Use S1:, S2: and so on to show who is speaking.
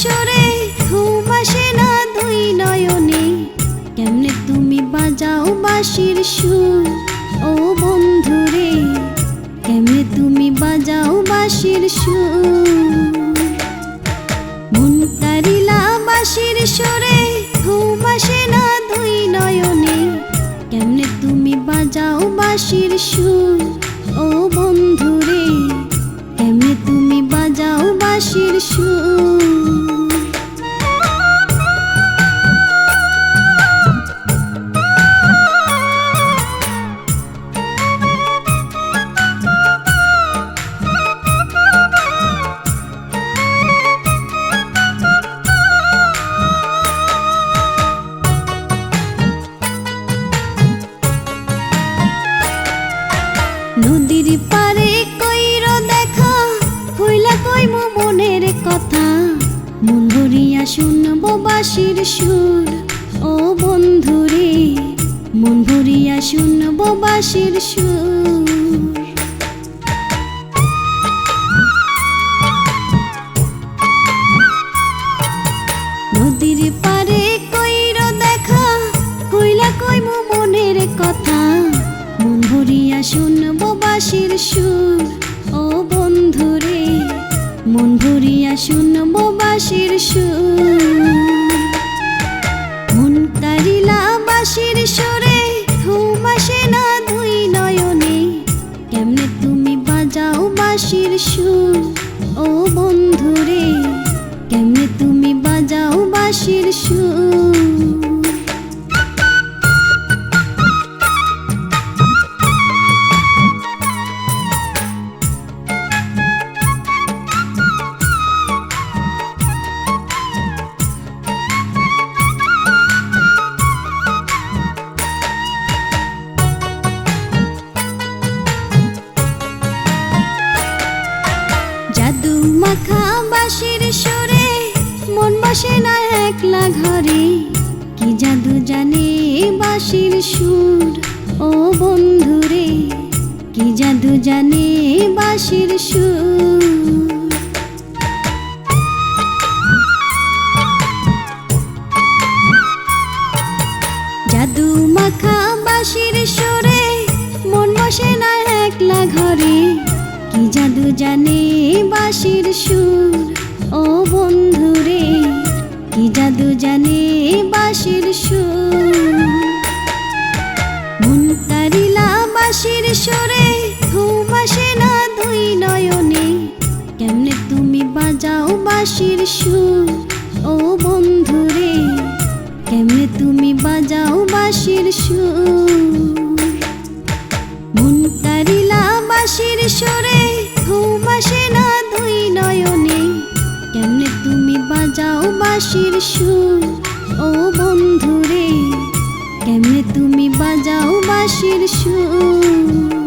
S1: সুরে ঘুম আসে না দুই নয়নে, কেমনে তুমি বাজাও বাঁশির সুর ও বন্ধুরে, কেমনে তুমি বাজাও বাঁশির সুর। মন কারিলা বাঁশির সুরে ঘুম আসে না দুই নয়নে, কেমনে তুমি বাজাও বাঁশির সুর ও বন্ধুরে, কেমনে তুমি বাজাও বাঁশির সুর। নদীর পারে কইর দেখা, হইলা কইমু মনের কথা, মন ভরিয়া শুনবো বাঁশির সুর ও বন্ধুরে, মন ভরিয়া শুনবো বাঁশির সুর। নদীর পারে কইর দেখা, হইলা কইমু মনের কথা, মন ভরিয়া শুনবো বাঁশির সুর ও বন্ধুরে, মন ভরিয়া শুনবো বাঁশির সুর। মন কারিলা বাঁশির সুরে ঘুম আসে না দুই নয়নে, কেমনে তুমি বাজাও বাঁশির সুর ও বন্ধুরে, কেমনে তুমি বাজাও বাঁশির সুর। জাদু মাখা বাঁশির সুরে মন বসে না একলা ঘরে, কি জাদু জানে বাঁশির সুর ও বন্ধুরে, কি জাদু জানে বাঁশির সুর। জাদু মাখা বাঁশির সুরে মন বসে না একলা ঘরে, কি জাদু জানে বাঁশির সুর ও বন্ধুরে, কি জাদু জানে বাঁশির সুর। মন কারিলা বাঁশির সুরে ঘুম আসে না দুই নয়নে, কেমনে তুমি বাজাও বাঁশির সুর ও বন্ধুরে, কেমনে তুমি বাজাও বাঁশির সুর। মন কারিলা বাঁশির সুরে ঘুম আসে না দুই নয়নে, কেমনে তুমি বাজাও বাঁশির সুর ও বন্ধুরে, কেমনে তুমি বাজাও বাঁশির সুর।